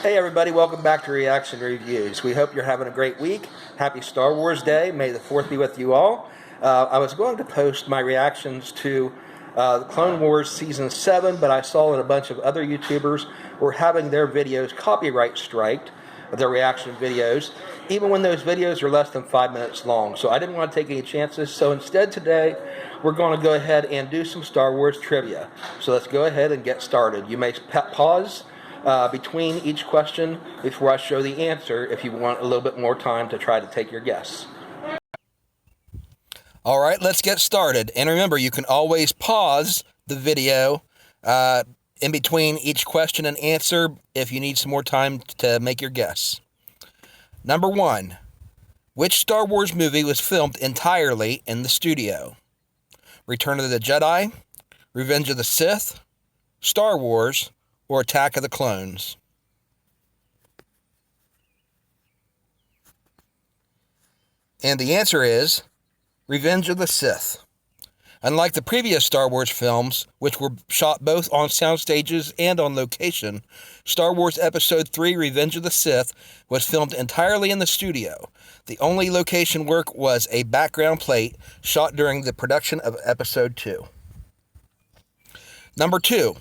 Hey everybody, welcome back to Reaction Reviews. We hope you're having a great week. Happy Star Wars Day. May the 4th be with you all. I was going to post my reactions to the Clone Wars Season 7, but I saw that a bunch of other YouTubers were having their videos copyright striked, their reaction videos, even when those videos are less than 5 minutes long. So I didn't want to take any chances. So instead today, we're going to go ahead and do some Star Wars trivia. So let's go ahead and get started. You may pause between each question before I show the answer if you want a little bit more time to try to take your guess. All right, let's get started. And remember, you can always pause the video in between each question and answer if you need some more time to make your guess. Number 1. Which Star Wars movie was filmed entirely in the studio? Return of the Jedi, Revenge of the Sith, Star Wars, or Attack of the Clones? And the answer is Revenge of the Sith. Unlike the previous Star Wars films, which were shot both on sound stages and on location, Star Wars Episode 3 Revenge of the Sith was filmed entirely in the studio. The only location work was a background plate shot during the production of Episode 2. Number 2.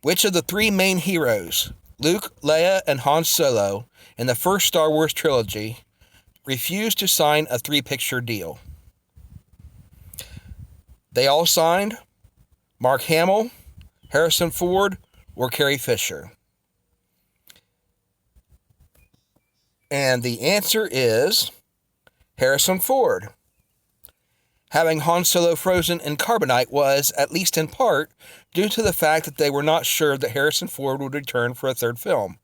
Which of the 3 main heroes, Luke, Leia, and Han Solo, in the first Star Wars trilogy, refused to sign a 3-picture deal? They all signed Mark Hamill, Harrison Ford, or Carrie Fisher. And the answer is Harrison Ford. Having Han Solo frozen in carbonite was, at least in part, due to the fact that they were not sure that Harrison Ford would return for a third film.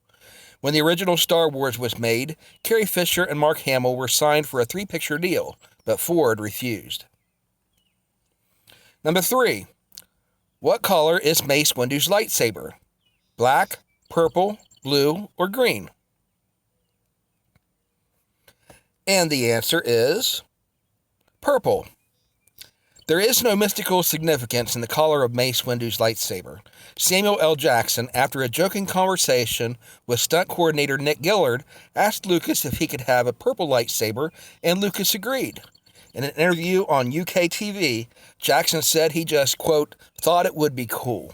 When the original Star Wars was made, Carrie Fisher and Mark Hamill were signed for a 3-picture deal, but Ford refused. Number 3. What color is Mace Windu's lightsaber? Black, purple, blue, or green? And the answer is purple. There is no mystical significance in the color of Mace Windu's lightsaber. Samuel L. Jackson, after a joking conversation with stunt coordinator Nick Gillard, asked Lucas if he could have a purple lightsaber, and Lucas agreed. In an interview on UK TV, Jackson said he just, quote, thought it would be cool.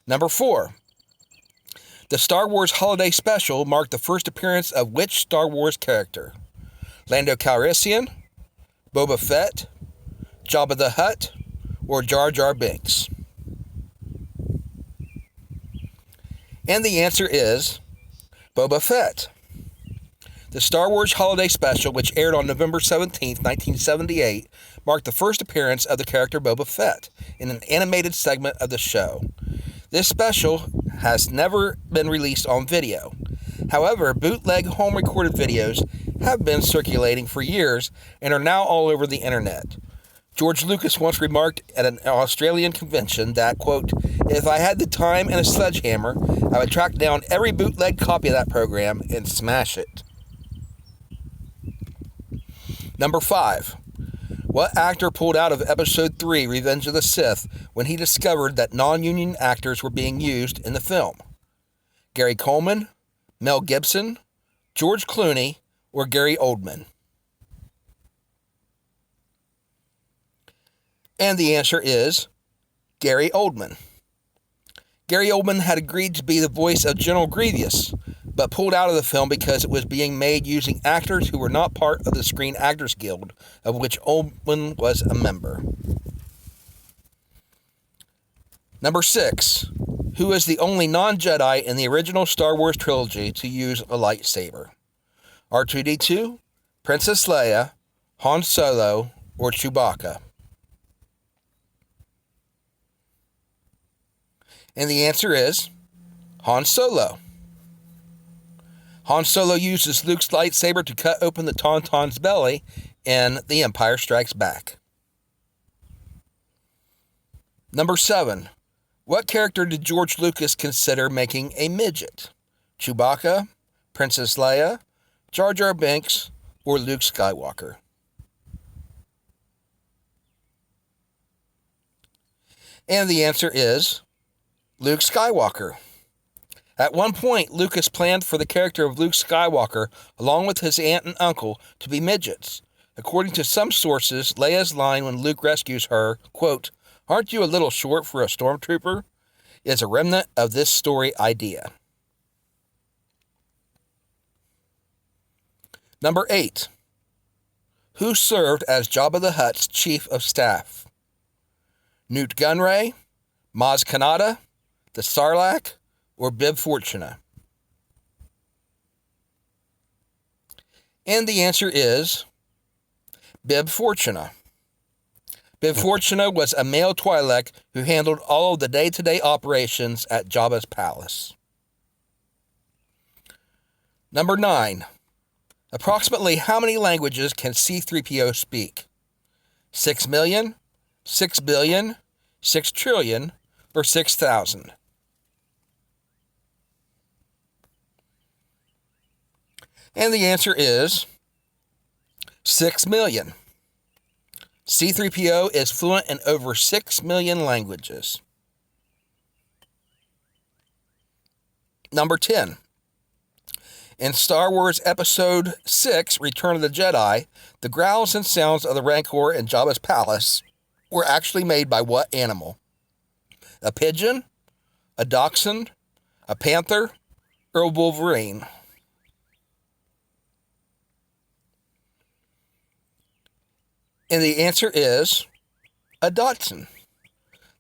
Number 4. The Star Wars Holiday Special marked the first appearance of which Star Wars character? Lando Calrissian, Boba Fett, Jabba the Hutt, or Jar Jar Binks? And the answer is Boba Fett. The Star Wars Holiday Special, which aired on November 17, 1978, marked the first appearance of the character Boba Fett in an animated segment of the show. This special has never been released on video. However, bootleg home-recorded videos have been circulating for years and are now all over the internet. George Lucas once remarked at an Australian convention that, quote, if I had the time and a sledgehammer, I would track down every bootleg copy of that program and smash it. Number 5. What actor pulled out of Episode 3, Revenge of the Sith, when he discovered that non-union actors were being used in the film? Gary Coleman, Mel Gibson, George Clooney, or Gary Oldman? And the answer is Gary Oldman. Gary Oldman had agreed to be the voice of General Grievous, but pulled out of the film because it was being made using actors who were not part of the Screen Actors Guild, of which Oldman was a member. Number 6. Who is the only non-Jedi in the original Star Wars trilogy to use a lightsaber? R2-D2, Princess Leia, Han Solo, or Chewbacca? And the answer is Han Solo. Han Solo uses Luke's lightsaber to cut open the Tauntaun's belly in The Empire Strikes Back. Number 7. What character did George Lucas consider making a midget? Chewbacca, Princess Leia, Jar Jar Binks, or Luke Skywalker? And the answer is Luke Skywalker. At one point, Lucas planned for the character of Luke Skywalker, along with his aunt and uncle, to be midgets. According to some sources, Leia's line when Luke rescues her, quote, "Aren't you a little short for a stormtrooper?" is a remnant of this story idea. Number 8. Who served as Jabba the Hutt's chief of staff? Newt Gunray, Maz Kanata, the Sarlacc, or Bib Fortuna? And the answer is Bib Fortuna. Bib Fortuna was a male Twi'lek who handled all of the day-to-day operations at Jabba's palace. Number 9. Approximately how many languages can C-3PO speak? 6 million, 6 billion, 6 trillion, or 6,000? And the answer is 6 million. C-3PO is fluent in over 6 million languages. Number 10. In Star Wars Episode 6, Return of the Jedi, the growls and sounds of the Rancor in Jabba's palace were actually made by what animal? A pigeon, a dachshund, a panther, or a wolverine? And the answer is a dachshund.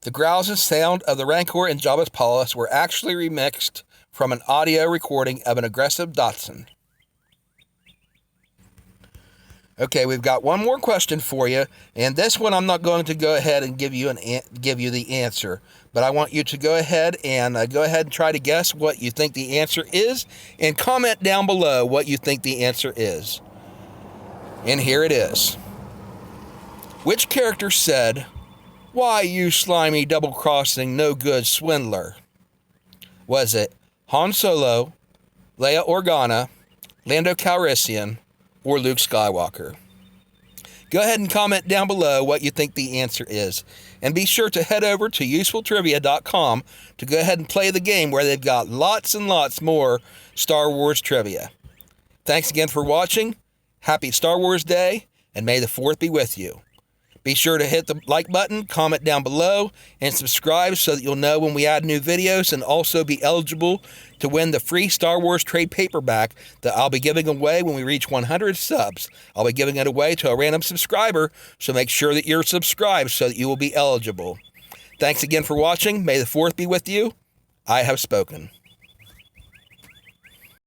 The growls and sound of the Rancor in Jabba's palace were actually remixed from an audio recording of an aggressive dachshund. Okay, we've got one more question for you, and this one I'm not going to go ahead and give you the answer, but I want you to go ahead and try to guess what you think the answer is, and comment down below what you think the answer is. And here it is. Which character said, "Why, you slimy, double-crossing, no-good swindler"? Was it Han Solo, Leia Organa, Lando Calrissian, or Luke Skywalker? Go ahead and comment down below what you think the answer is. And be sure to head over to usefultrivia.com to go ahead and play the game where they've got lots and lots more Star Wars trivia. Thanks again for watching. Happy Star Wars Day, and may the 4th be with you. Be sure to hit the like button, comment down below, and subscribe so that you'll know when we add new videos, and also be eligible to win the free Star Wars trade paperback that I'll be giving away when we reach 100 subs. I'll be giving it away to a random subscriber, so make sure that you're subscribed so that you will be eligible. Thanks again for watching. May the 4th be with you. I have spoken.